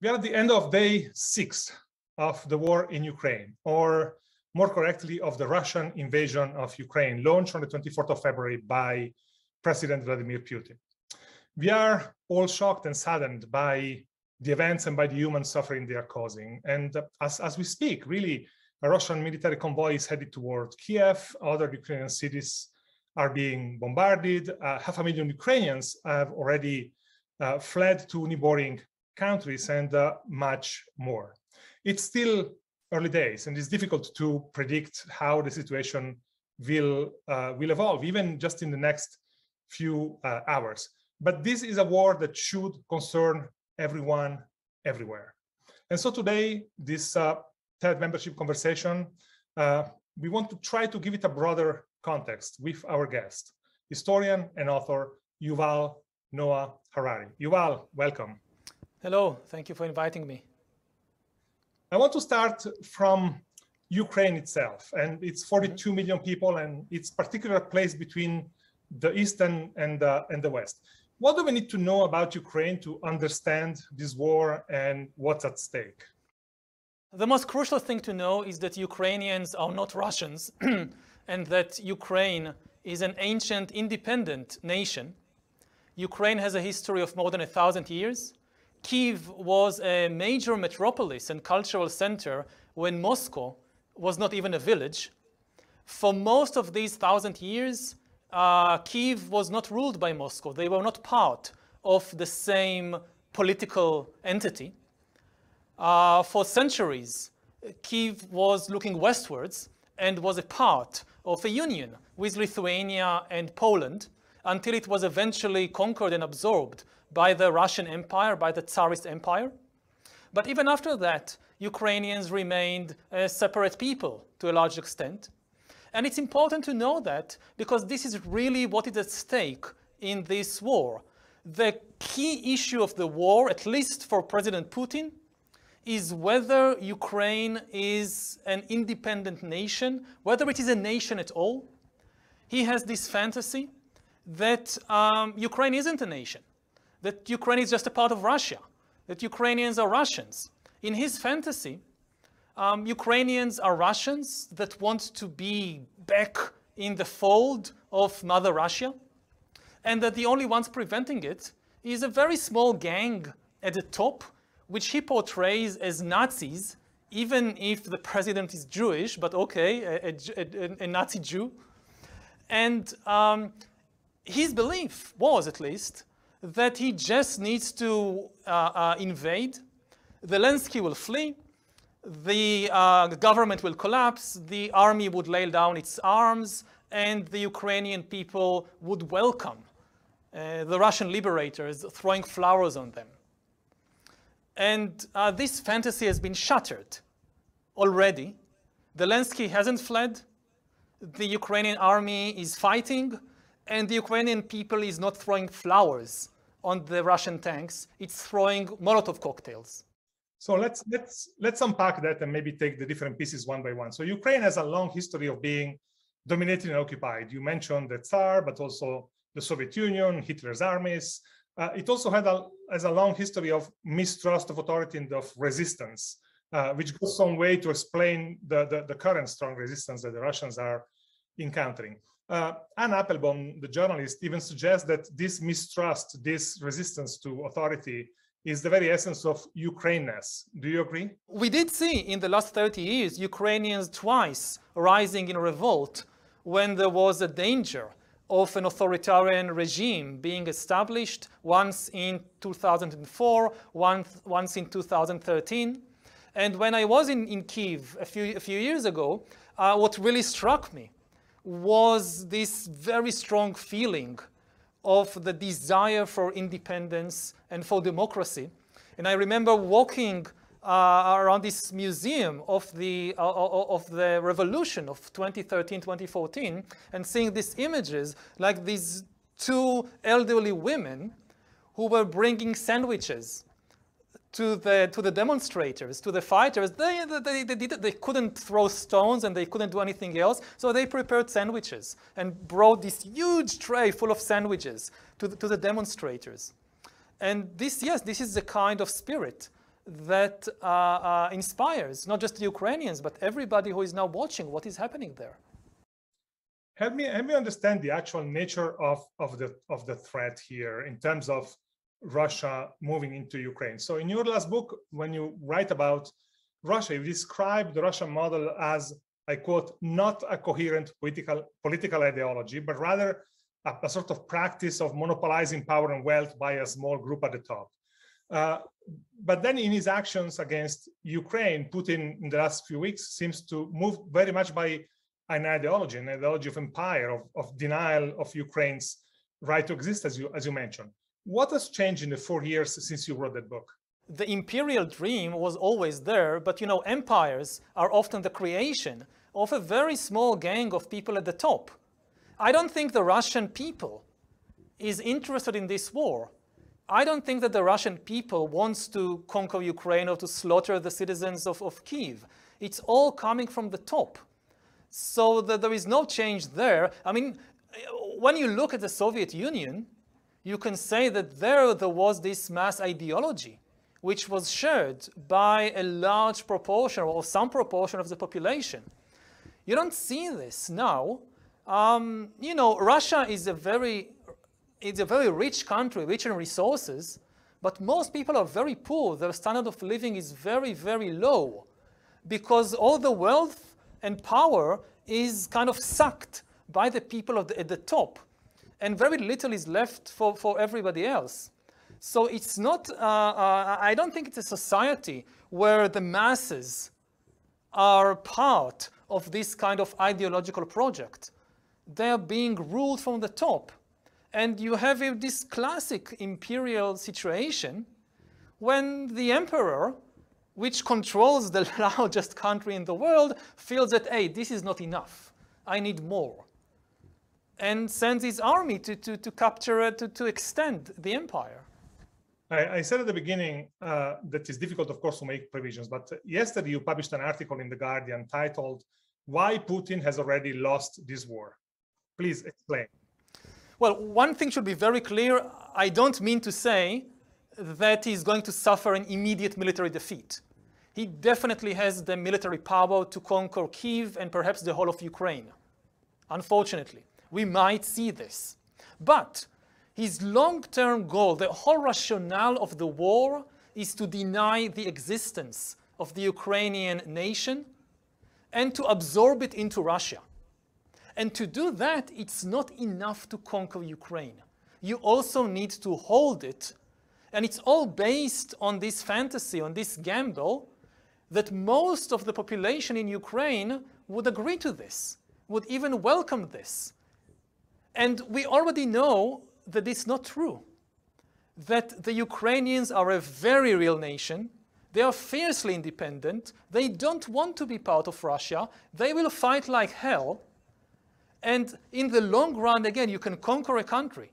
We are at the end of day 6 of the war in Ukraine, or more correctly, of the Russian invasion of Ukraine, launched on the 24th of February by President Vladimir Putin. We are all shocked and saddened by the events and by the human suffering they are causing. And as we speak, really, a Russian military convoy is headed toward Kiev. Other Ukrainian cities are being bombarded. 500,000 Ukrainians have already fled to neighboring countries, and much more. It's still early days, and it's difficult to predict how the situation will evolve, even just in the next few hours. But this is a war that should concern everyone, everywhere. And so today, this TED membership conversation, we want to try to give it a broader context with our guest, historian and author Yuval Noah Harari. Yuval, welcome. Hello, thank you for inviting me. I want to start from Ukraine itself, and it's 42 million people, and its particular place between the East and the West. What do we need to know about Ukraine to understand this war and what's at stake? The most crucial thing to know is that Ukrainians are not Russians, and that Ukraine is an ancient independent nation. Ukraine has a history of more than 1,000 years. Kyiv was a major metropolis and cultural center when Moscow was not even a village. For most of these 1,000 years, Kyiv was not ruled by Moscow. They were not part of the same political entity. For centuries, Kyiv was looking westwards and was a part of a union with Lithuania and Poland until it was eventually conquered and absorbed by the Russian Empire, by the Tsarist Empire. But even after that, Ukrainians remained a separate people to a large extent. And it's important to know that because this is really what is at stake in this war. The key issue of the war, at least for President Putin, is whether Ukraine is an independent nation, whether it is a nation at all. He has this fantasy that Ukraine isn't a nation, that Ukraine is just a part of Russia, that Ukrainians are Russians. In his fantasy, Ukrainians are Russians that want to be back in the fold of Mother Russia, and that the only ones preventing it is a very small gang at the top, which he portrays as Nazis, even if the president is Jewish, but okay, a Nazi Jew. And his belief was, at least, that he just needs to invade. Zelensky will flee. The government will collapse. The army would lay down its arms, and the Ukrainian people would welcome the Russian liberators throwing flowers on them. And this fantasy has been shattered already. Zelensky hasn't fled. The Ukrainian army is fighting, and the Ukrainian people is not throwing flowers on the Russian tanks. It's throwing Molotov cocktails. So let's unpack that and maybe take the different pieces one by one. So Ukraine has a long history of being dominated and occupied. You mentioned the Tsar, but also the Soviet Union, Hitler's armies. It also has a long history of mistrust of authority and of resistance, which goes some way to explain the current strong resistance that the Russians are encountering. Anne Applebaum, the journalist, even suggests that this mistrust, this resistance to authority, is the very essence of Ukraineness. Do you agree? We did see in the last 30 years Ukrainians twice rising in revolt when there was a danger of an authoritarian regime being established, once in 2004, once in 2013. And when I was in Kyiv a few years ago, what really struck me was this very strong feeling of the desire for independence and for democracy. And I remember walking around this museum of the revolution of 2013, 2014, and seeing these images, like these two elderly women who were bringing sandwiches to the demonstrators, to the fighters. They couldn't throw stones and they couldn't do anything else, so they prepared sandwiches and brought this huge tray full of sandwiches to the demonstrators. And this, yes, this is the kind of spirit that inspires not just the Ukrainians, but everybody who is now watching what is happening there. Help me understand the actual nature of the threat here in terms of Russia moving into Ukraine. So in your last book, when you write about Russia, you describe the Russian model as, I quote, not a coherent political ideology, but rather a sort of practice of monopolizing power and wealth by a small group at the top. But then in his actions against Ukraine, Putin in the last few weeks seems to move very much by an ideology of empire, of denial of Ukraine's right to exist, as you mentioned. What has changed in the 4 years since you wrote that book? The imperial dream was always there, but you know, empires are often the creation of a very small gang of people at the top. I don't think the Russian people is interested in this war. I don't think that the Russian people wants to conquer Ukraine or to slaughter the citizens of Kyiv. It's all coming from the top. So that there is no change there. I mean, when you look at the Soviet Union, you can say that there was this mass ideology, which was shared by a large proportion or some proportion of the population. You don't see this now. You know, Russia is a very rich country, rich in resources, but most people are very poor. Their standard of living is very, very low because all the wealth and power is kind of sucked by the people at the top, and very little is left for everybody else. So it's not, I don't think it's a society where the masses are part of this kind of ideological project. They are being ruled from the top. And you have this classic imperial situation when the emperor, which controls the largest country in the world, feels that, hey, this is not enough. I need more. And sends his army to capture, to extend the empire. I said at the beginning that it's difficult, of course, to make provisions, but yesterday you published an article in The Guardian titled, "Why Putin Has Already Lost This War." Please explain. Well, one thing should be very clear. I don't mean to say that he's going to suffer an immediate military defeat. He definitely has the military power to conquer Kyiv and perhaps the whole of Ukraine. Unfortunately, we might see this. But his long-term goal, the whole rationale of the war, is to deny the existence of the Ukrainian nation and to absorb it into Russia. And to do that, it's not enough to conquer Ukraine. You also need to hold it. And it's all based on this fantasy, on this gamble, that most of the population in Ukraine would agree to this, would even welcome this. And we already know that it's not true. That the Ukrainians are a very real nation. They are fiercely independent. They don't want to be part of Russia. They will fight like hell. And in the long run, again, you can conquer a country.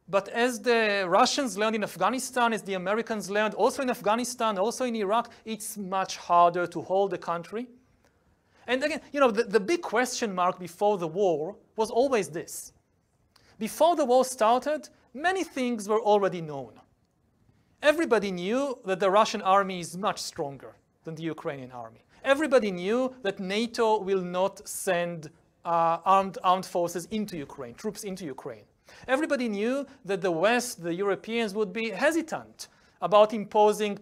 But as the Russians learned in Afghanistan, as the Americans learned also in Afghanistan, also in Iraq, it's much harder to hold a country. And again, you know, the big question mark before the war was always this. Before the war started, many things were already known. Everybody knew that the Russian army is much stronger than the Ukrainian army. Everybody knew that NATO will not send armed forces into Ukraine, troops into Ukraine. Everybody knew that the West, the Europeans, would be hesitant about imposing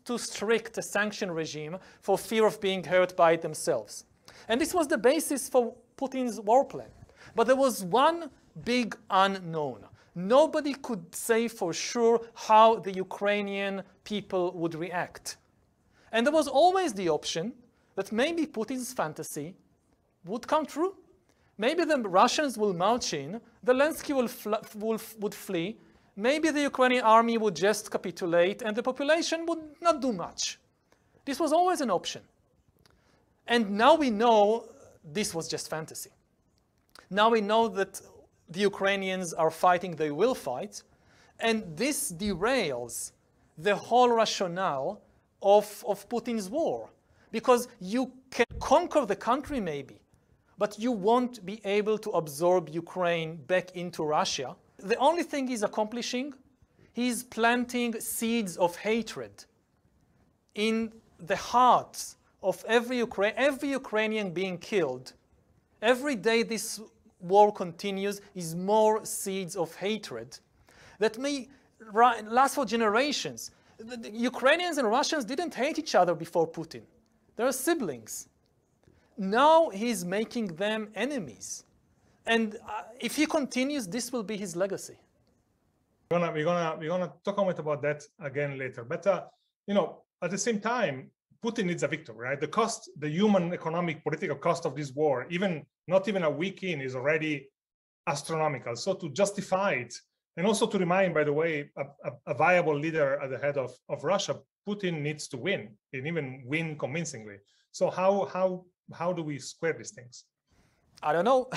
too strict a sanction regime for fear of being hurt by it themselves. And this was the basis for Putin's war plan. But there was one big unknown. Nobody could say for sure how the Ukrainian people would react. And there was always the option that maybe Putin's fantasy would come true. Maybe the Russians will march in, Zelensky would flee, maybe the Ukrainian army would just capitulate and the population would not do much. This was always an option. And now we know this was just fantasy. Now we know that the Ukrainians are fighting, they will fight, and this derails the whole rationale of Putin's war. Because you can conquer the country maybe, but you won't be able to absorb Ukraine back into Russia. The only thing he's accomplishing, he's planting seeds of hatred in the hearts of every Ukrainian being killed, every day this war continues, is more seeds of hatred that may last for generations. The Ukrainians and Russians didn't hate each other before Putin. They're siblings. Now he's making them enemies. And if he continues, this will be his legacy. We're gonna talk a bit about that again later. But you know, at the same time, Putin needs a victory, right? The cost, the human, economic, political cost of this war, not even a week in, is already astronomical. So to justify it, and also to remind, by the way, a viable leader at the head of Russia, Putin needs to win, and even win convincingly. So how do we square these things? I don't know.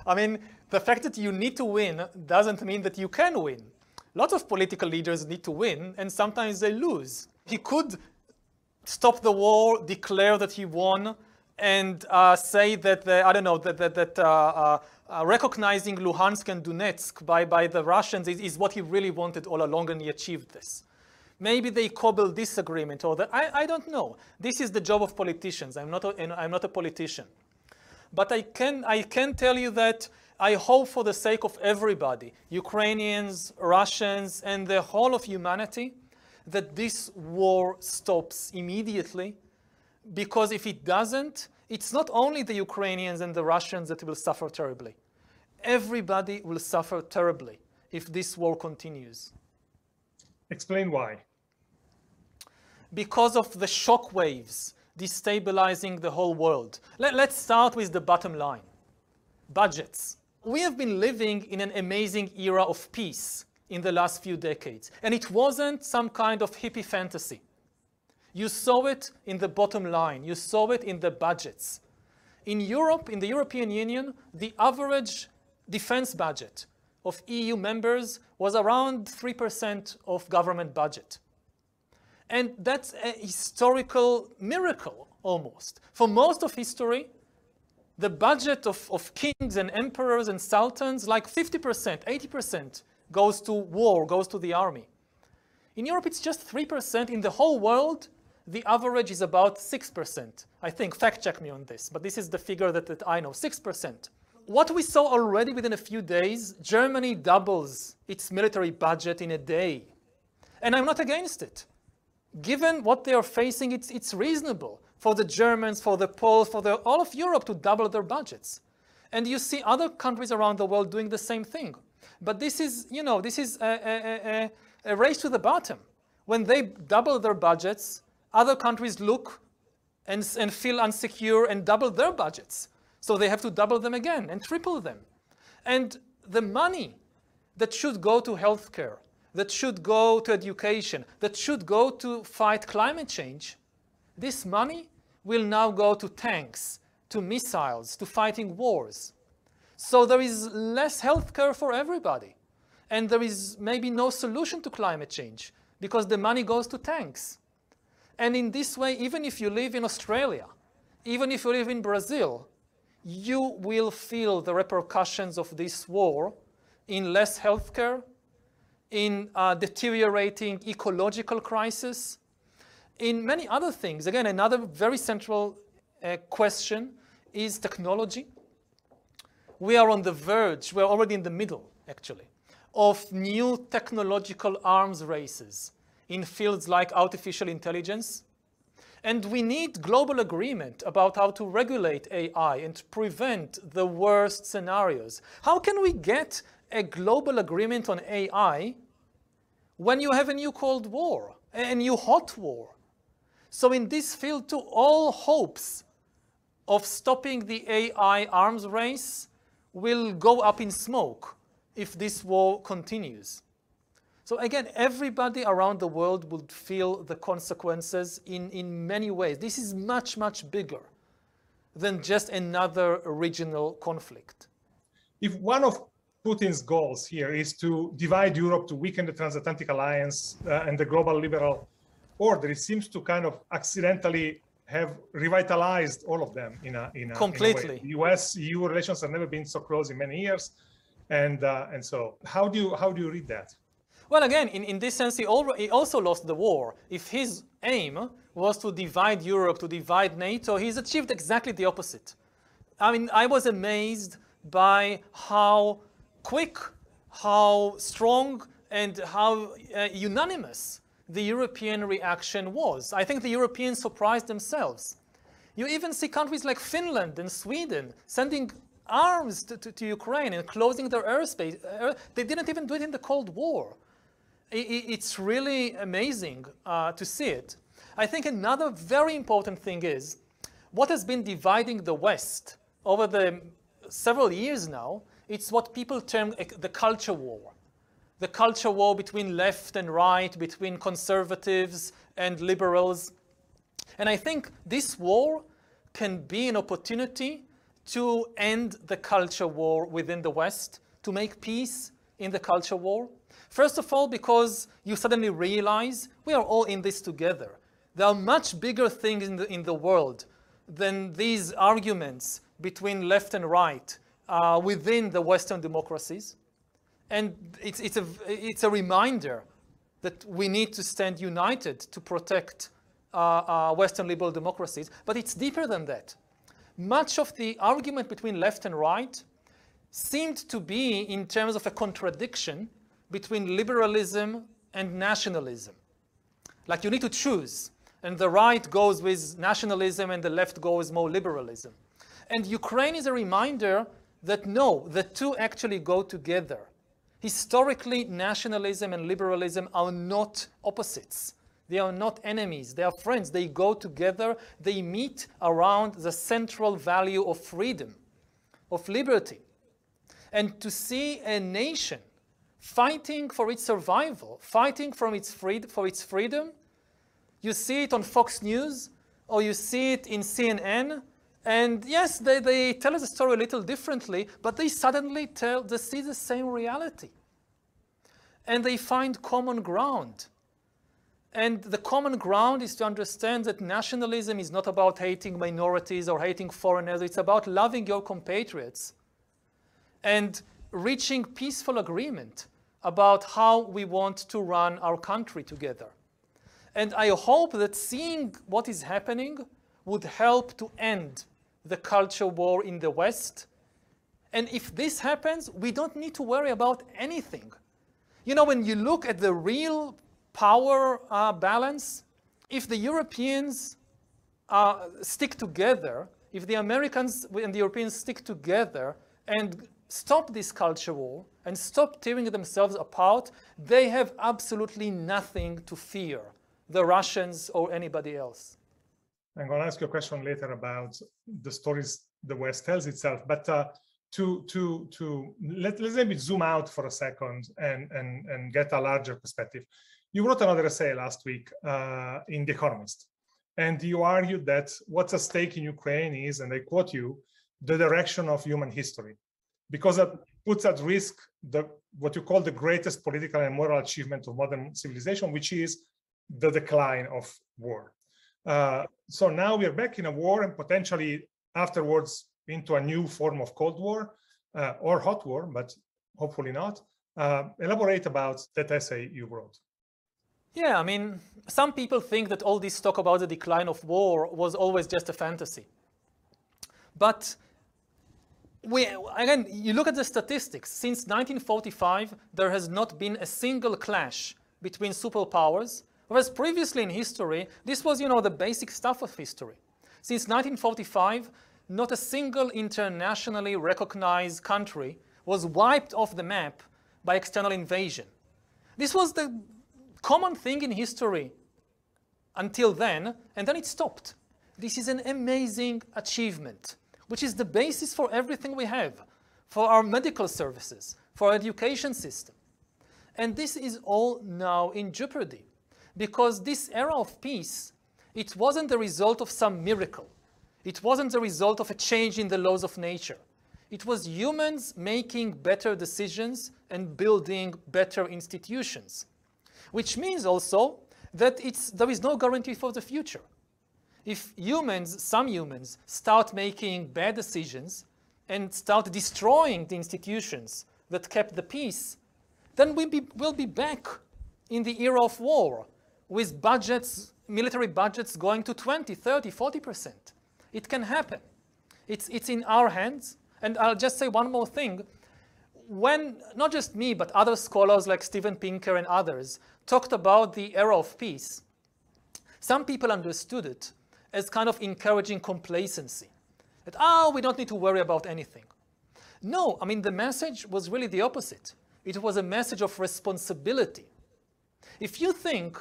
I mean, the fact that you need to win doesn't mean that you can win. Lots of political leaders need to win, and sometimes they lose. He could stop the war, declare that he won, and say that recognizing Luhansk and Donetsk by the Russians is what he really wanted all along, and he achieved this. Maybe they cobbled this agreement, or that. I don't know. This is the job of politicians. I'm not a politician. But I can tell you that I hope, for the sake of everybody, Ukrainians, Russians, and the whole of humanity, that this war stops immediately. Because if it doesn't, it's not only the Ukrainians and the Russians that will suffer terribly. Everybody will suffer terribly if this war continues. Explain why. Because of the shock waves destabilizing the whole world. Let's start with the bottom line. Budgets. We have been living in an amazing era of peace in the last few decades, and it wasn't some kind of hippie fantasy. You saw it in the bottom line. You saw it in the budgets. In Europe, in the European Union, the average defense budget of EU members was around 3% of government budget. And that's a historical miracle, almost. For most of history, the budget of kings and emperors and sultans, like 50%, 80%, goes to war, goes to the army. In Europe, it's just 3%. In the whole world, the average is about 6%. I think, fact check me on this, but this is the figure that I know, 6%. What we saw already within a few days, Germany doubles its military budget in a day. And I'm not against it. Given what they are facing, it's reasonable for the Germans, for the Poles, for all of Europe to double their budgets. And you see other countries around the world doing the same thing. But this is, a race to the bottom. When they double their budgets, other countries look and feel insecure and double their budgets. So they have to double them again and triple them. And the money that should go to healthcare, that should go to education, that should go to fight climate change, this money will now go to tanks, to missiles, to fighting wars. So there is less healthcare for everybody. And there is maybe no solution to climate change because the money goes to tanks. And in this way, even if you live in Australia, even if you live in Brazil, you will feel the repercussions of this war in less healthcare, in deteriorating ecological crisis, in many other things. Again, another very central question is technology. We are on the verge, we're already in the middle, actually, of new technological arms races in fields like artificial intelligence. And we need global agreement about how to regulate AI and to prevent the worst scenarios. How can we get a global agreement on AI when you have a new Cold War, a new hot war? So in this field too, all hopes of stopping the AI arms race will go up in smoke if this war continues. So again, everybody around the world would feel the consequences in many ways. This is much, much bigger than just another regional conflict. If one of Putin's goals here is to divide Europe, to weaken the transatlantic alliance and the global liberal order, it seems to kind of accidentally have revitalized all of them in a completely. In a way. US-EU relations have never been so close in many years, and so how do you read that? Well, again, in this sense, he also lost the war. If his aim was to divide Europe, to divide NATO, he's achieved exactly the opposite. I mean, I was amazed by how quick, how strong, and how unanimous the European reaction was. I think the Europeans surprised themselves. You even see countries like Finland and Sweden sending arms to Ukraine and closing their airspace. They didn't even do it in the Cold War. It's really amazing to see it. I think another very important thing is what has been dividing the West over the several years now. It's what people term the culture war. The culture war between left and right, between conservatives and liberals. And I think this war can be an opportunity to end the culture war within the West, to make peace in the culture war. First of all, because you suddenly realize we are all in this together. There are much bigger things in the world than these arguments between left and right within the Western democracies. And it's a reminder that we need to stand united to protect Western liberal democracies. But it's deeper than that. Much of the argument between left and right seemed to be in terms of a contradiction between liberalism and nationalism. Like you need to choose, and the right goes with nationalism and the left goes more liberalism. And Ukraine is a reminder that no, the two actually go together. Historically, nationalism and liberalism are not opposites. They are not enemies, they are friends. They go together, they meet around the central value of freedom, of liberty. And to see a nation fighting for its survival, fighting for its freedom, you see it on Fox News, or you see it in CNN, and yes, they tell us the story a little differently, but they suddenly see the same reality. And they find common ground. And the common ground is to understand that nationalism is not about hating minorities or hating foreigners. It's about loving your compatriots and reaching peaceful agreement about how we want to run our country together. And I hope that seeing what is happening would help to end the culture war in the West. And if this happens, we don't need to worry about anything. You know, when you look at the real power balance, if the Europeans stick together, if the Americans and the Europeans stick together and stop this culture war and stop tearing themselves apart, they have absolutely nothing to fear, the Russians or anybody else. I'm going to ask you a question later about the stories the West tells itself, but let's maybe zoom out for a second and get a larger perspective. You wrote another essay last week in The Economist, and you argued that what's at stake in Ukraine is, and I quote you, the direction of human history, because it puts at risk what you call the greatest political and moral achievement of modern civilization, which is the decline of war. So now we are back in a war and potentially afterwards into a new form of Cold War or hot war, but hopefully not. Elaborate about that essay you wrote. Yeah, I mean, some people think that all this talk about the decline of war was always just a fantasy. But again, you look at the statistics. Since 1945, there has not been a single clash between superpowers, whereas previously in history, this was, the basic stuff of history. Since 1945, not a single internationally recognized country was wiped off the map by external invasion. This was the common thing in history until then, and then it stopped. This is an amazing achievement, which is the basis for everything we have, for our medical services, for our education system. And this is all now in jeopardy, because this era of peace, it wasn't the result of some miracle. It wasn't the result of a change in the laws of nature. It was humans making better decisions and building better institutions, which means also that there is no guarantee for the future. If some humans, start making bad decisions and start destroying the institutions that kept the peace, then we'll be back in the era of war with budgets, military budgets going to 20, 30, 40%. It can happen. It's in our hands. And I'll just say one more thing. When, not just me, but other scholars like Steven Pinker and others talked about the era of peace, some people understood it as kind of encouraging complacency. That, we don't need to worry about anything. No, I mean, the message was really the opposite. It was a message of responsibility. If you think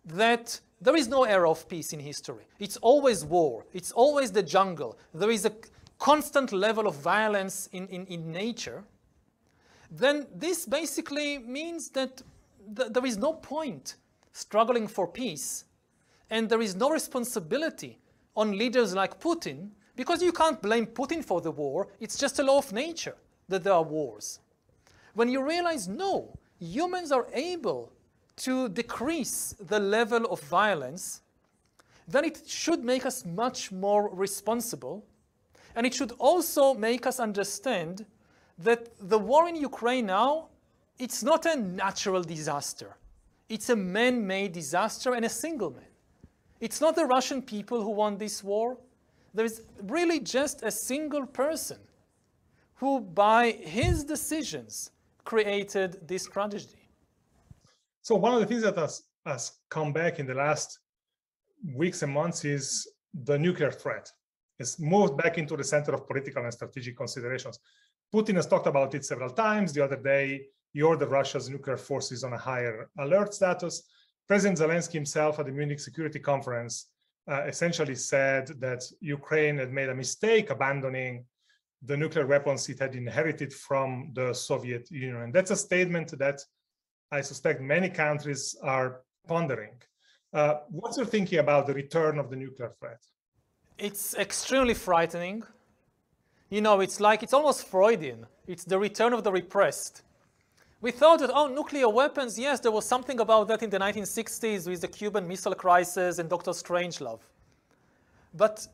that there is no era of peace in history, it's always war, it's always the jungle, there is a constant level of violence in nature, then this basically means that there is no point struggling for peace, and there is no responsibility on leaders like Putin, because you can't blame Putin for the war. It's just a law of nature that there are wars. When you realize, no, humans are able to decrease the level of violence, then it should make us much more responsible. And it should also make us understand that the war in Ukraine now, it's not a natural disaster. It's a man-made disaster and a single man. It's not the Russian people who won this war. There is really just a single person who, by his decisions, created this tragedy. So one of the things that has come back in the last weeks and months is the nuclear threat. It's moved back into the center of political and strategic considerations. Putin has talked about it several times. The other day, he ordered Russia's nuclear forces on a higher alert status. President Zelensky himself at the Munich Security Conference essentially said that Ukraine had made a mistake abandoning the nuclear weapons it had inherited from the Soviet Union. And that's a statement that I suspect many countries are pondering. What's your thinking about the return of the nuclear threat? It's extremely frightening. You know, it's almost Freudian. It's the return of the repressed. We thought that, nuclear weapons, yes, there was something about that in the 1960s with the Cuban Missile Crisis and Dr. Strangelove. But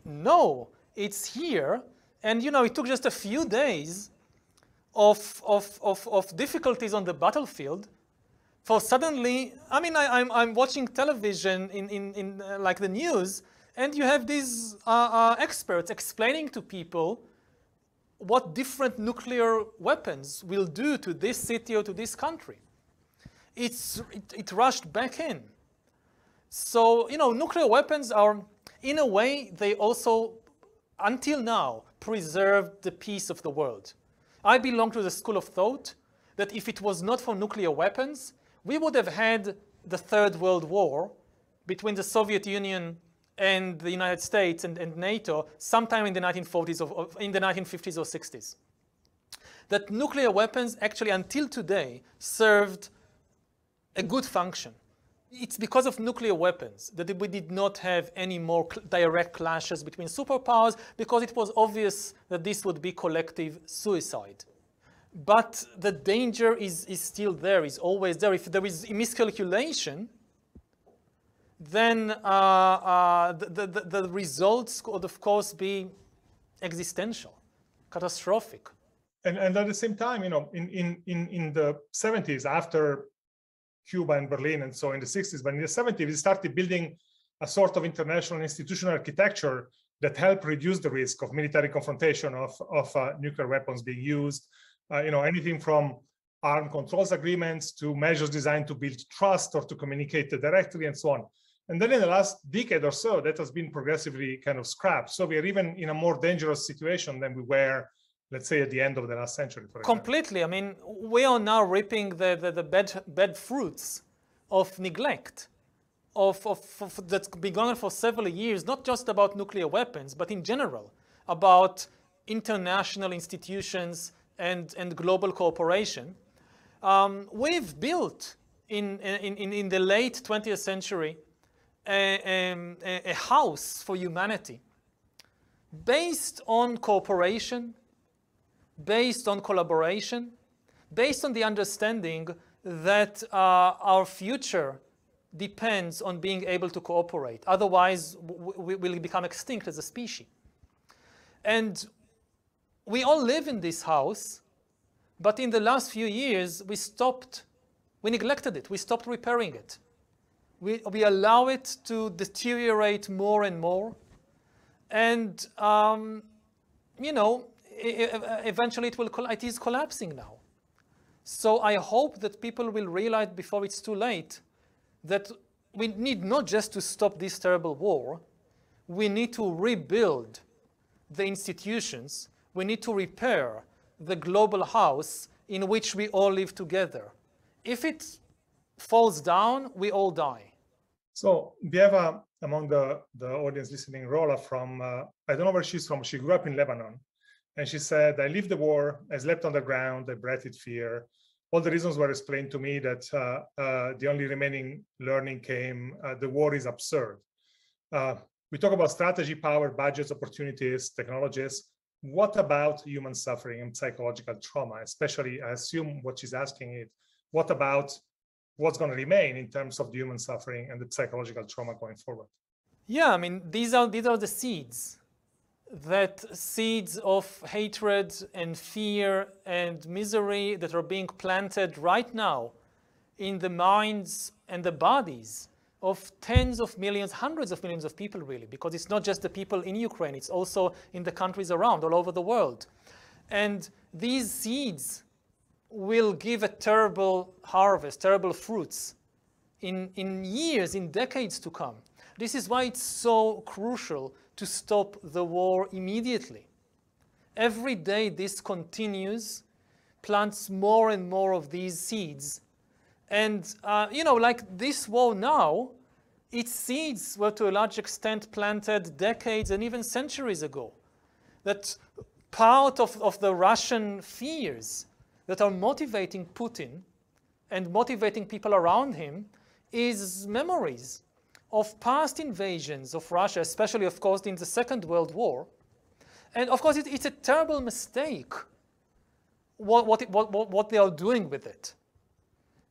no, it's here. And, you know, it took just a few days of difficulties on the battlefield for suddenly, I mean, I'm watching television in like the news, and you have these experts explaining to people what different nuclear weapons will do to this city or to this country. It rushed back in. So, you know, nuclear weapons are, in a way, they also, until now, preserved the peace of the world. I belong to the school of thought that if it was not for nuclear weapons, we would have had the Third World War between the Soviet Union and the United States and NATO sometime in the 1940s or in the 1950s or 60s. That nuclear weapons actually until today served a good function. It's because of nuclear weapons that we did not have any more direct clashes between superpowers, because it was obvious that this would be collective suicide. But the danger is still there, is always there. If there is a miscalculation, then the results could, of course, be existential, catastrophic. And at the same time, you know, in the 70s, after Cuba and Berlin, and so in the 60s, but in the 70s, we started building a sort of international institutional architecture that helped reduce the risk of military confrontation of nuclear weapons being used. You know, anything from armed controls agreements to measures designed to build trust or to communicate directly and so on. And then in the last decade or so, that has been progressively kind of scrapped. So we are even in a more dangerous situation than we were, let's say, at the end of the last century. For example. Completely. I mean, we are now reaping the bad fruits of neglect, that's been going on for several years, not just about nuclear weapons, but in general, about international institutions and global cooperation. We've built in the late 20th century a house for humanity based on cooperation, based on collaboration, based on the understanding that our future depends on being able to cooperate. Otherwise, we will become extinct as a species. And we all live in this house But in the last few years, we neglected it. We stopped repairing it. We allow it to deteriorate more and more. And, eventually it is collapsing now. So I hope that people will realize before it's too late that we need not just to stop this terrible war, we need to rebuild the institutions, we need to repair the global house in which we all live together. If it falls down, we all die. So we have among the audience listening, Rola from, I don't know where she's from, she grew up in Lebanon. And she said, I lived the war, I slept on the ground, I breathed fear. All the reasons were explained to me that the only remaining learning came, the war is absurd. We talk about strategy, power, budgets, opportunities, technologies. What about human suffering and psychological trauma? Especially, I assume what she's asking is, what about what's going to remain in terms of the human suffering and the psychological trauma going forward? Yeah, I mean, these are the seeds. Seeds of hatred and fear and misery that are being planted right now in the minds and the bodies of tens of millions, hundreds of millions of people, really, because it's not just the people in Ukraine, it's also in the countries around, all over the world. And these seeds will give a terrible harvest, terrible fruits in years, in decades to come. This is why it's so crucial to stop the war immediately. Every day this continues, plants more and more of these seeds. And, like this war now, its seeds were to a large extent planted decades and even centuries ago. That part of the Russian fears that are motivating Putin and motivating people around him is memories of past invasions of Russia, especially, of course, in the Second World War. And, of course, it's a terrible mistake what they are doing with it.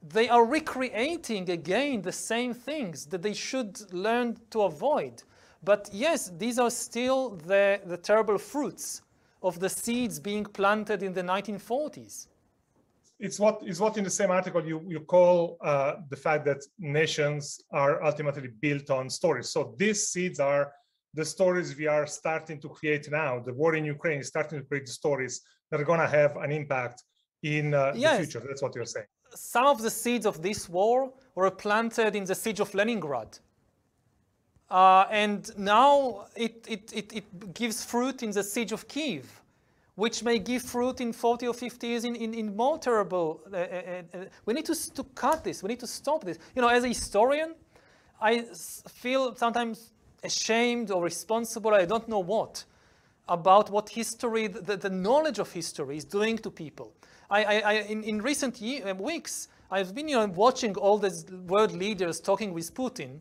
They are recreating, again, the same things that they should learn to avoid. But, yes, these are still the terrible fruits of the seeds being planted in the 1940s. It's what in the same article you call the fact that nations are ultimately built on stories. So these seeds are the stories we are starting to create now. The war in Ukraine is starting to create stories that are going to have an impact in the future. That's what you're saying. Some of the seeds of this war were planted in the siege of Leningrad. And now it gives fruit in the siege of Kyiv, which may give fruit in 40 or 50 years in more terrible. We need to cut this. We need to stop this. As a historian, I feel sometimes ashamed or responsible, I don't know what, about what history, the knowledge of history is doing to people. In recent weeks, I've been watching all these world leaders talking with Putin,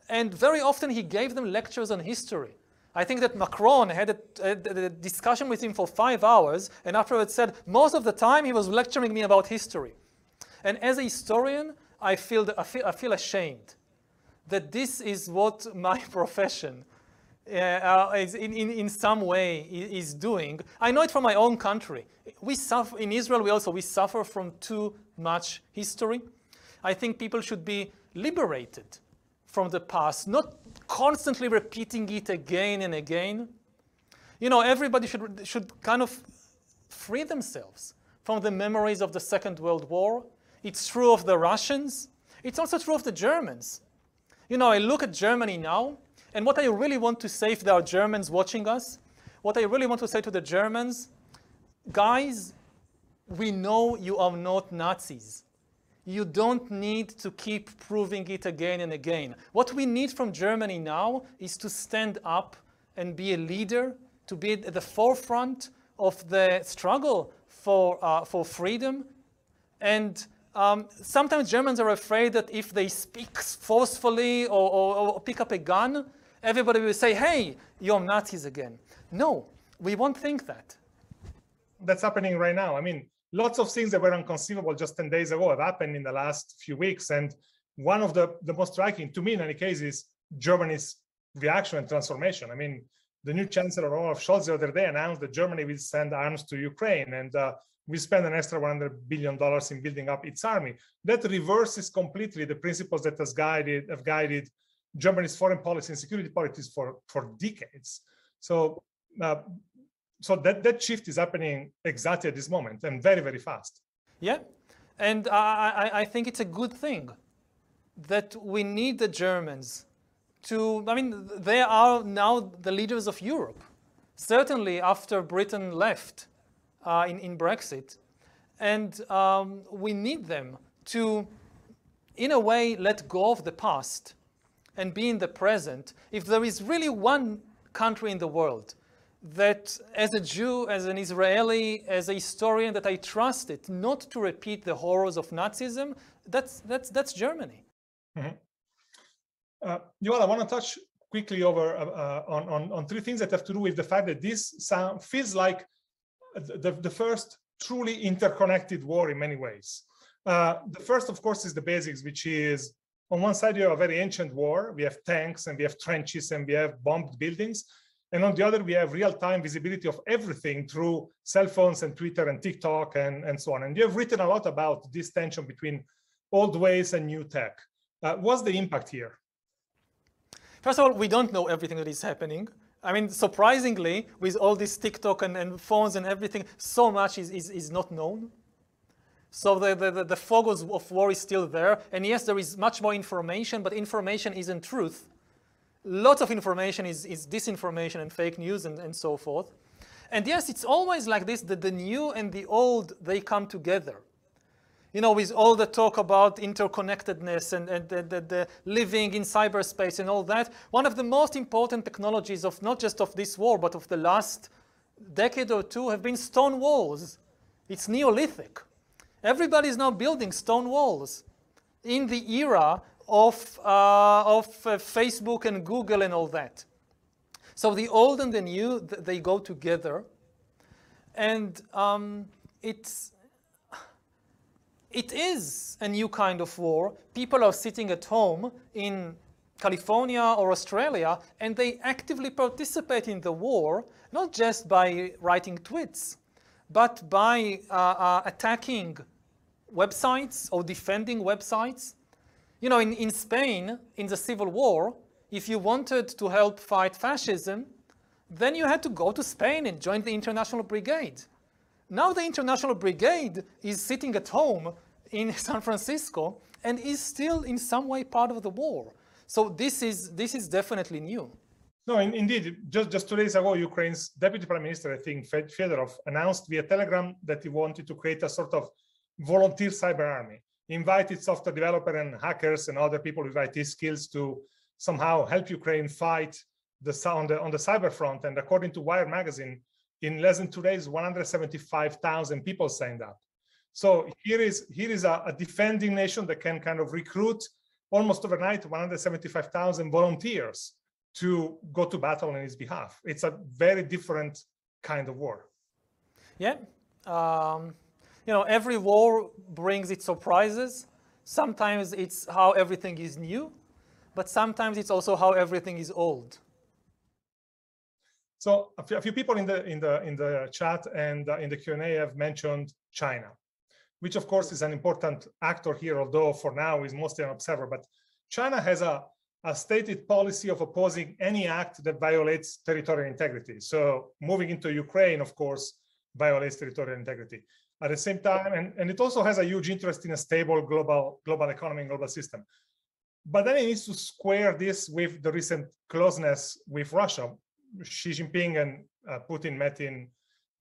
and very often he gave them lectures on history. I think that Macron had a discussion with him for 5 hours, and afterwards said, most of the time he was lecturing me about history. And as a historian, I feel ashamed that this is what my profession in some way is doing. I know it from my own country. We suffer in Israel. We suffer from too much history. I think people should be liberated from the past, not constantly repeating it again and again. Everybody should kind of free themselves from the memories of the Second World War. It's true of the Russians. It's also true of the Germans. I look at Germany now, and what I really want to say, if there are Germans watching us, what I really want to say to the Germans, guys, we know you are not Nazis. You don't need to keep proving it again and again. What we need from Germany now is to stand up and be a leader, to be at the forefront of the struggle for freedom. And sometimes Germans are afraid that if they speak forcefully or pick up a gun, everybody will say, hey, you're Nazis again. No, we won't think that. That's happening right now. I mean, lots of things that were inconceivable just 10 days ago have happened in the last few weeks. And one of the most striking, to me in any case, is Germany's reaction and transformation. I mean, the new Chancellor Olaf Scholz the other day announced that Germany will send arms to Ukraine. And we spend an extra $100 billion in building up its army. That reverses completely the principles that have guided Germany's foreign policy and security policies for decades. So, that shift is happening exactly at this moment and very, very fast. Yeah, and I think it's a good thing that we need the Germans to, I mean, they are now the leaders of Europe, certainly after Britain left in Brexit. And we need them to, in a way, let go of the past and be in the present. If there is really one country in the world that, as a Jew, as an Israeli, as a historian, that I trust it not to repeat the horrors of Nazism, that's Germany. Mm-hmm. Yuval, I want to touch quickly over on three things that have to do with the fact that this feels like the first truly interconnected war in many ways. The first, of course, is the basics, which is on one side, you have a very ancient war. We have tanks and we have trenches and we have bombed buildings. And on the other, we have real-time visibility of everything through cell phones and Twitter and TikTok and so on. And you have written a lot about this tension between old ways and new tech. What's the impact here? First of all, we don't know everything that is happening. I mean, surprisingly, with all this TikTok and phones and everything, so much is not known. So the fog of war is still there. And yes, there is much more information, but information isn't truth. Lots of information is disinformation and fake news and so forth. And yes, it's always like this, that the new and the old, they come together. You know, with all the talk about interconnectedness and the living in cyberspace and all that, one of the most important technologies of not just of this war, but of the last decade or two have been stone walls. It's Neolithic. Everybody is now building stone walls in the era of Facebook and Google and all that. So the old and the new, they go together. And it is a new kind of war. People are sitting at home in California or Australia, and they actively participate in the war, not just by writing tweets, but by attacking websites or defending websites. You know, in Spain, in the Civil War, if you wanted to help fight fascism, then you had to go to Spain and join the International Brigade. Now the International Brigade is sitting at home in San Francisco and is still in some way part of the war. So this is definitely new. No, indeed. Just 2 days ago, Ukraine's Deputy Prime Minister, I think, Fedorov, announced via Telegram that he wanted to create a sort of volunteer cyber army, invited software developers and hackers and other people with IT skills to somehow help Ukraine fight on the cyber front. And according to Wired magazine, in less than 2 days, 175,000 people signed up. So here is a defending nation that can kind of recruit almost overnight 175,000 volunteers to go to battle on its behalf. It's a very different kind of war. Yeah. You know, every war brings its surprises. Sometimes it's how everything is new, but sometimes it's also how everything is old. So a few people in the chat and in the Q&A have mentioned China, which of course is an important actor here, although for now is mostly an observer. But China has a stated policy of opposing any act that violates territorial integrity. So moving into Ukraine, of course, violates territorial integrity. At the same time, and it also has a huge interest in a stable global economy and global system. But then it needs to square this with the recent closeness with Russia. Xi Jinping and Putin met in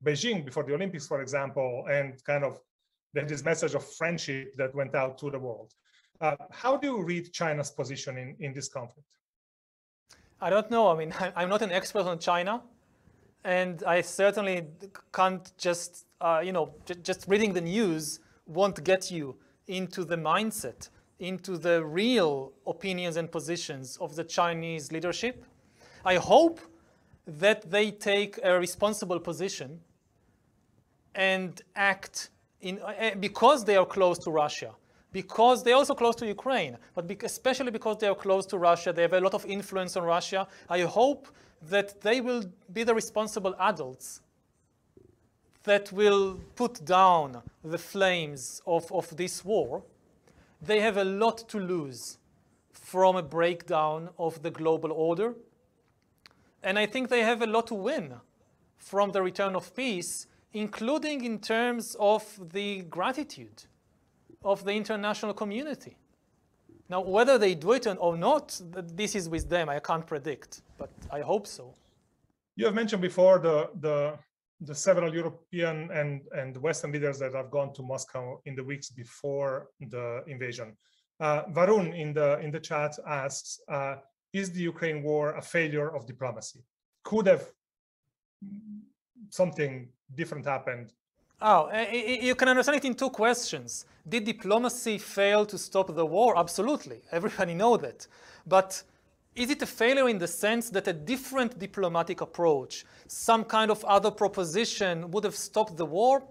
Beijing before the Olympics, for example, and kind of there's this message of friendship that went out to the world. How do you read China's position in this conflict? I don't know. I mean, I'm not an expert on China, and I certainly can't just, just reading the news won't get you into the mindset, into the real opinions and positions of the Chinese leadership. I hope that they take a responsible position and act because they are close to Russia, because they're also close to Ukraine, but especially because they are close to Russia, they have a lot of influence on Russia. I hope that they will be the responsible adults that will put down the flames of this war, they have a lot to lose from a breakdown of the global order. And I think they have a lot to win from the return of peace, including in terms of the gratitude of the international community. Now, whether they do it or not, this is with them. I can't predict, but I hope so. You have mentioned before the several European and Western leaders that have gone to Moscow in the weeks before the invasion. Varun in the chat asks, is the Ukraine war a failure of diplomacy? Could have something different happened? Oh, you can understand it in two questions. Did diplomacy fail to stop the war? Absolutely. Everybody knows that. But is it a failure in the sense that a different diplomatic approach, some kind of other proposition would have stopped the war?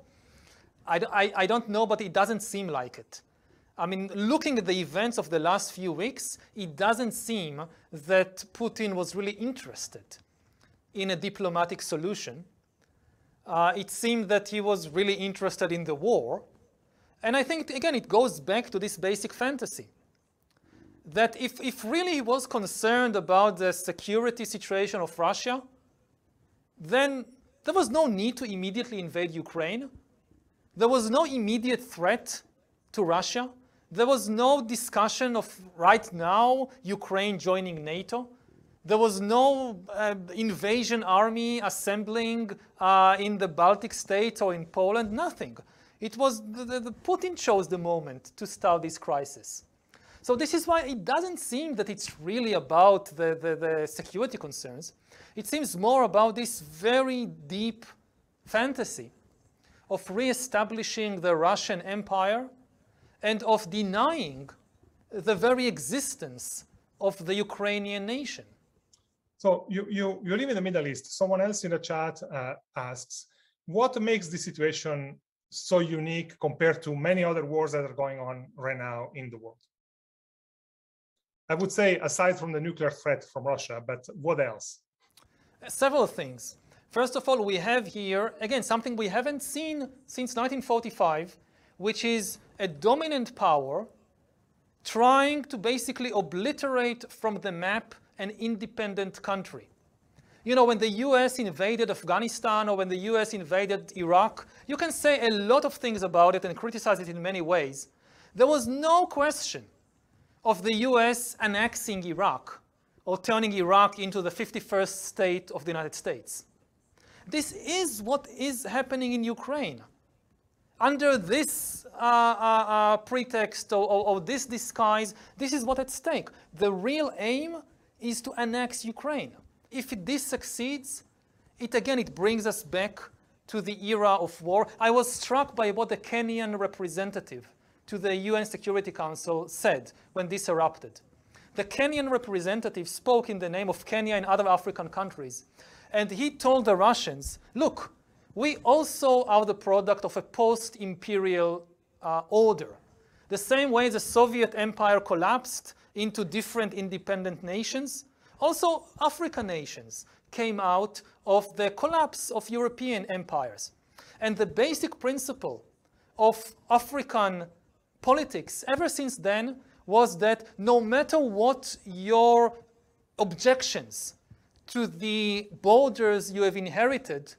I don't know, but it doesn't seem like it. I mean, looking at the events of the last few weeks, it doesn't seem that Putin was really interested in a diplomatic solution. It seemed that he was really interested in the war. And I think, again, it goes back to this basic fantasy that if really he was concerned about the security situation of Russia, then there was no need to immediately invade Ukraine. There was no immediate threat to Russia. There was no discussion of right now Ukraine joining NATO. There was no invasion army assembling in the Baltic states or in Poland, nothing. It was Putin chose the moment to start this crisis. So this is why it doesn't seem that it's really about the security concerns. It seems more about this very deep fantasy of reestablishing the Russian Empire and of denying the very existence of the Ukrainian nation. So you live in the Middle East. Someone else in the chat asks, what makes the situation so unique compared to many other wars that are going on right now in the world? I would say aside from the nuclear threat from Russia, but what else? Several things. First of all, we have here, again, something we haven't seen since 1945, which is a dominant power trying to basically obliterate from the map an independent country. You know, when the US invaded Afghanistan or when the US invaded Iraq, you can say a lot of things about it and criticize it in many ways. There was no question of the US annexing Iraq or turning Iraq into the 51st state of the United States. This is what is happening in Ukraine. Under this pretext or this disguise, this is what's at stake. The real aim is to annex Ukraine. If this succeeds, it brings us back to the era of war. I was struck by what the Kenyan representative to the UN Security Council said when this erupted. The Kenyan representative spoke in the name of Kenya and other African countries. And he told the Russians, look, we also are the product of a post-imperial order. The same way the Soviet Empire collapsed into different independent nations, also African nations came out of the collapse of European empires. And the basic principle of African politics ever since then was that no matter what your objections to the borders you have inherited,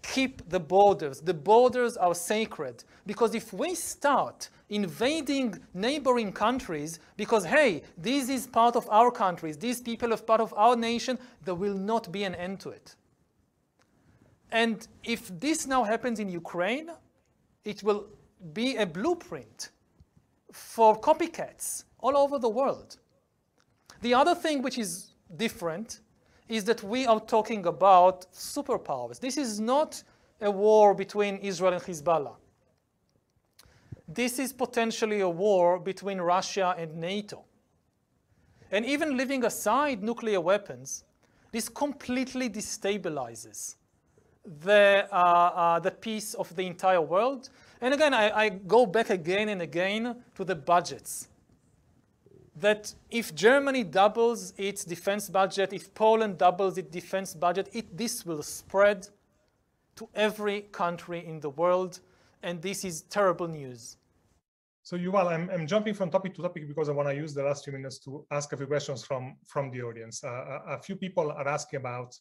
keep the borders. The borders are sacred. Because if we start invading neighboring countries because, hey, this is part of our countries, these people are part of our nation, there will not be an end to it. And if this now happens in Ukraine, it will be a blueprint for copycats all over the world. The other thing which is different is that we are talking about superpowers. This is not a war between Israel and Hezbollah. This is potentially a war between Russia and NATO. And even leaving aside nuclear weapons, this completely destabilizes the peace of the entire world. And again, I go back again and again to the budgets. That if Germany doubles its defense budget, if Poland doubles its defense budget, this will spread to every country in the world, and this is terrible news. So Yuval, I'm jumping from topic to topic because I want to use the last few minutes to ask a few questions from the audience. A few people are asking about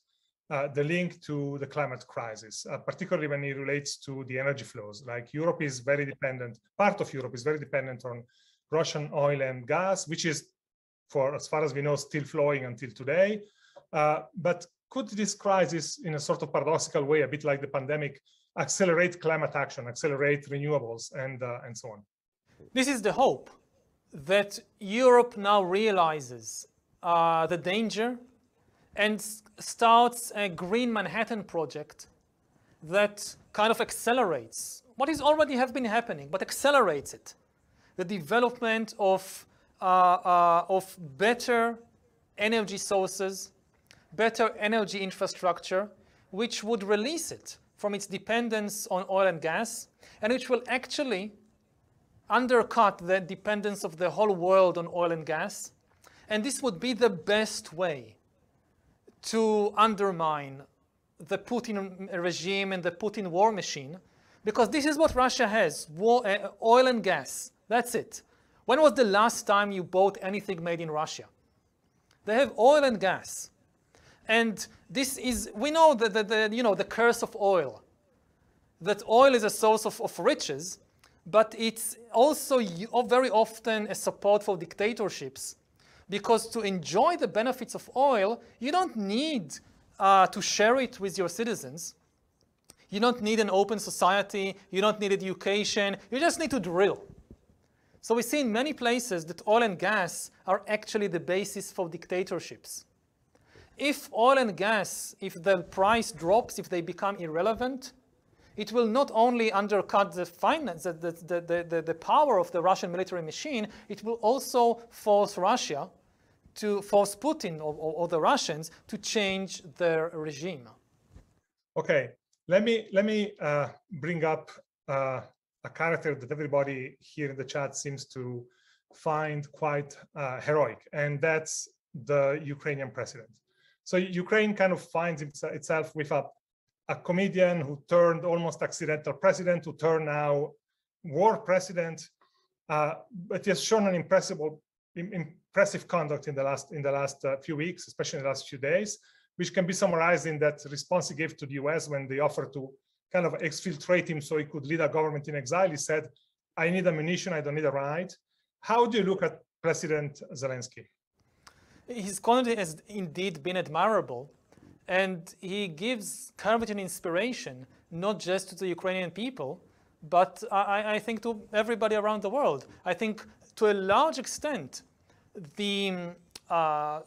the link to the climate crisis, particularly when it relates to the energy flows. Like Europe is very dependent, part of Europe is very dependent on Russian oil and gas, which is, for as far as we know, still flowing until today. But could this crisis, in a sort of paradoxical way, a bit like the pandemic, accelerate climate action, accelerate renewables, and so on? This is the hope, that Europe now realizes the danger and starts a Green Manhattan project that kind of accelerates what is already have been happening, but accelerates it. The development of better energy sources, better energy infrastructure, which would release it from its dependence on oil and gas, and which will actually undercut the dependence of the whole world on oil and gas. And this would be the best way to undermine the Putin regime and the Putin war machine, because this is what Russia has, oil and gas. That's it. When was the last time you bought anything made in Russia? They have oil and gas. And this is, we know that the curse of oil, that oil is a source of riches, but it's also very often a support for dictatorships, because to enjoy the benefits of oil, you don't need to share it with your citizens. You don't need an open society. You don't need education. You just need to drill. So we see in many places that oil and gas are actually the basis for dictatorships. If oil and gas, if the price drops, if they become irrelevant, it will not only undercut the finance, the power of the Russian military machine, it will also force Russia to force Putin or the Russians to change their regime. Okay, let me bring up a character that everybody here in the chat seems to find quite heroic, and that's the Ukrainian president. So Ukraine kind of finds itself with a comedian who turned almost accidental president, who turned now war president, but he has shown an impressive conduct in the last few weeks, especially in the last few days, which can be summarized in that response he gave to the US when they offered to kind of exfiltrate him so he could lead a government in exile. He said, "I need ammunition, I don't need a ride." How do you look at President Zelensky? His conduct has indeed been admirable, and he gives courage and inspiration, not just to the Ukrainian people, but I think to everybody around the world. I think to a large extent, the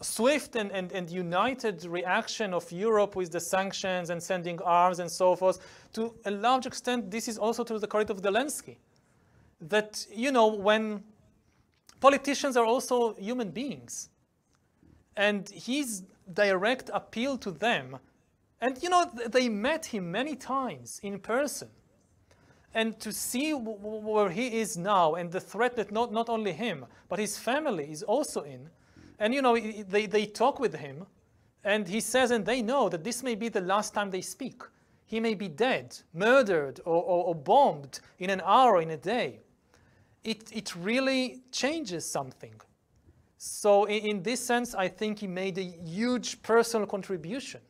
swift and united reaction of Europe with the sanctions and sending arms and so forth, to a large extent, this is also to the credit of Zelensky. That, when politicians are also human beings, and his direct appeal to them, and they met him many times in person, and to see where he is now and the threat that not only him, but his family is also in, and they talk with him, and he says, and they know that this may be the last time they speak. He may be dead, murdered, or bombed in an hour, in a day. It really changes something. So in this sense, I think he made a huge personal contribution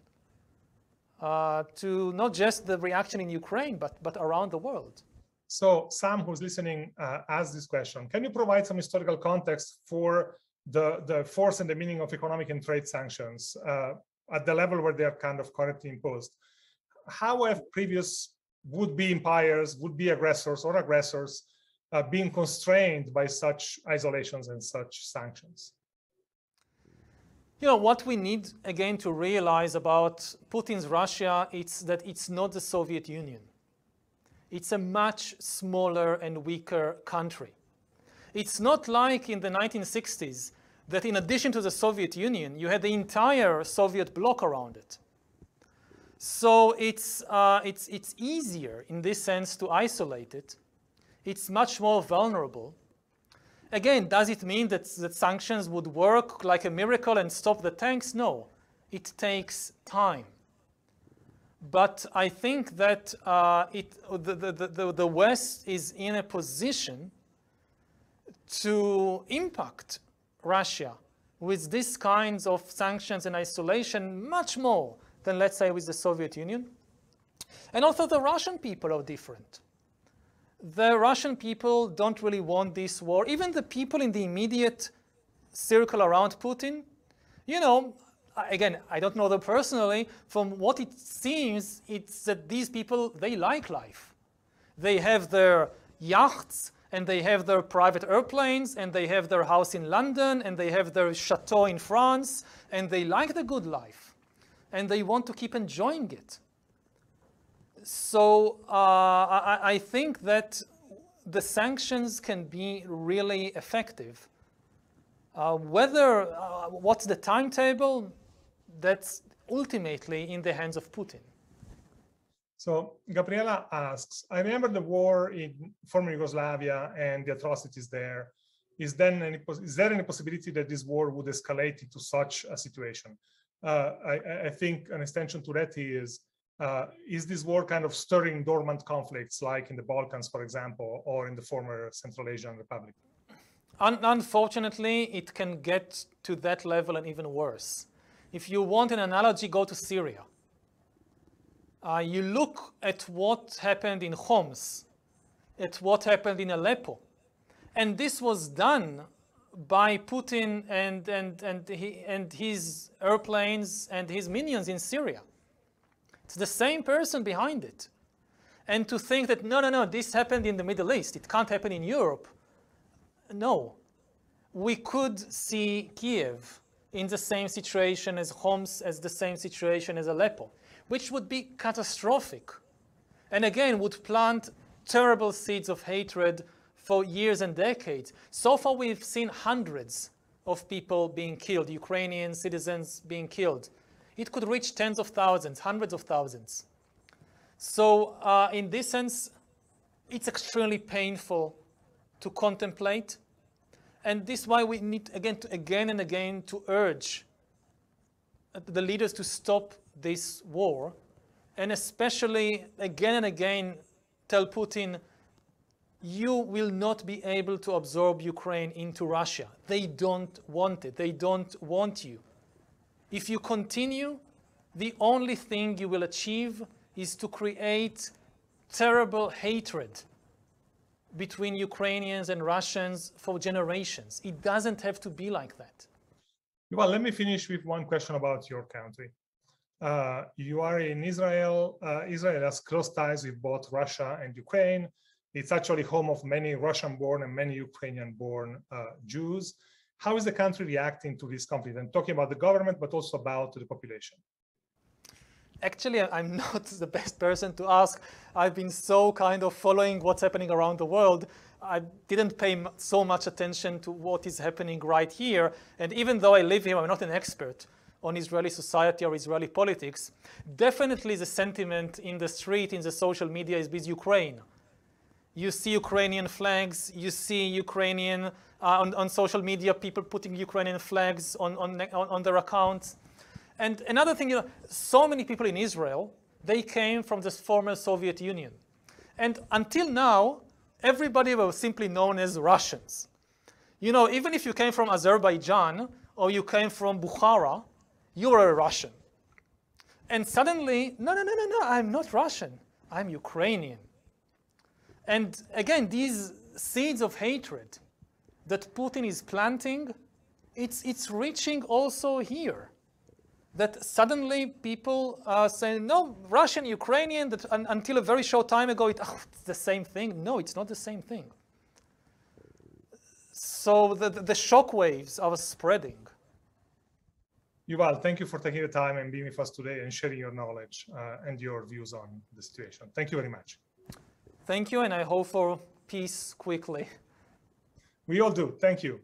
to not just the reaction in Ukraine, but around the world. So Sam, who's listening, asked this question. Can you provide some historical context for the force and the meaning of economic and trade sanctions at the level where they are kind of currently imposed? How have previous would-be empires, would-be aggressors or aggressors being constrained by such isolations and such sanctions? What we need, again, to realize about Putin's Russia, it's that it's not the Soviet Union. It's a much smaller and weaker country. It's not like in the 1960s that in addition to the Soviet Union, you had the entire Soviet bloc around it. So it's easier in this sense to isolate it. It's much more vulnerable. Again, does it mean that sanctions would work like a miracle and stop the tanks? No, it takes time. But I think that the West is in a position to impact Russia with these kinds of sanctions and isolation much more than, let's say, with the Soviet Union. And also the Russian people are different. The Russian people don't really want this war. Even the people in the immediate circle around Putin, you know, again, I don't know them personally. From what it seems, it's that these people, they like life. They have their yachts, and they have their private airplanes, and they have their house in London, and they have their chateau in France, and they like the good life, and they want to keep enjoying it. So I think that the sanctions can be really effective. What's the timetable? That's ultimately in the hands of Putin. So Gabriela asks, I remember the war in former Yugoslavia and the atrocities there. Is there any possibility that this war would escalate into such a situation? I think an extension to that is this war kind of stirring dormant conflicts like in the Balkans, for example, or in the former Central Asian Republic? Unfortunately, it can get to that level and even worse. If you want an analogy, go to Syria. You look at what happened in Homs, at what happened in Aleppo, and this was done by Putin and his airplanes and his minions in Syria. It's the same person behind it. And to think that, no, this happened in the Middle East, it can't happen in Europe. No. We could see Kiev in the same situation as Homs, as the same situation as Aleppo, which would be catastrophic. And again, would plant terrible seeds of hatred for years and decades. So far, we've seen hundreds of people being killed, Ukrainian citizens being killed. It could reach tens of thousands, hundreds of thousands. So in this sense, it's extremely painful to contemplate. And this is why we need, again and again, to urge the leaders to stop this war, and especially again and again tell Putin, you will not be able to absorb Ukraine into Russia. They don't want it. They don't want you. If you continue, the only thing you will achieve is to create terrible hatred between Ukrainians and Russians for generations. It doesn't have to be like that. Well, let me finish with one question about your country. You are in Israel. Israel has close ties with both Russia and Ukraine. It's actually home of many Russian-born and many Ukrainian-born Jews. How is the country reacting to this conflict? I'm talking about the government, but also about the population. Actually, I'm not the best person to ask. I've been so kind of following what's happening around the world. I didn't pay so much attention to what is happening right here. And even though I live here, I'm not an expert on Israeli society or Israeli politics. Definitely the sentiment in the street, in the social media is with Ukraine. You see Ukrainian flags, you see Ukrainian, on social media, people putting Ukrainian flags on their accounts. And another thing, so many people in Israel, they came from the former Soviet Union. And until now, everybody was simply known as Russians. Even if you came from Azerbaijan or you came from Bukhara, you were a Russian. And suddenly, no, I'm not Russian, I'm Ukrainian. And again, these seeds of hatred that Putin is planting, it's reaching also here. That suddenly people are saying, no, Russian, Ukrainian, that until a very short time ago, it's the same thing. No, it's not the same thing. So the shock waves are spreading. Yuval, thank you for taking the time and being with us today and sharing your knowledge and your views on the situation. Thank you very much. Thank you, and I hope for peace quickly. We all do. Thank you.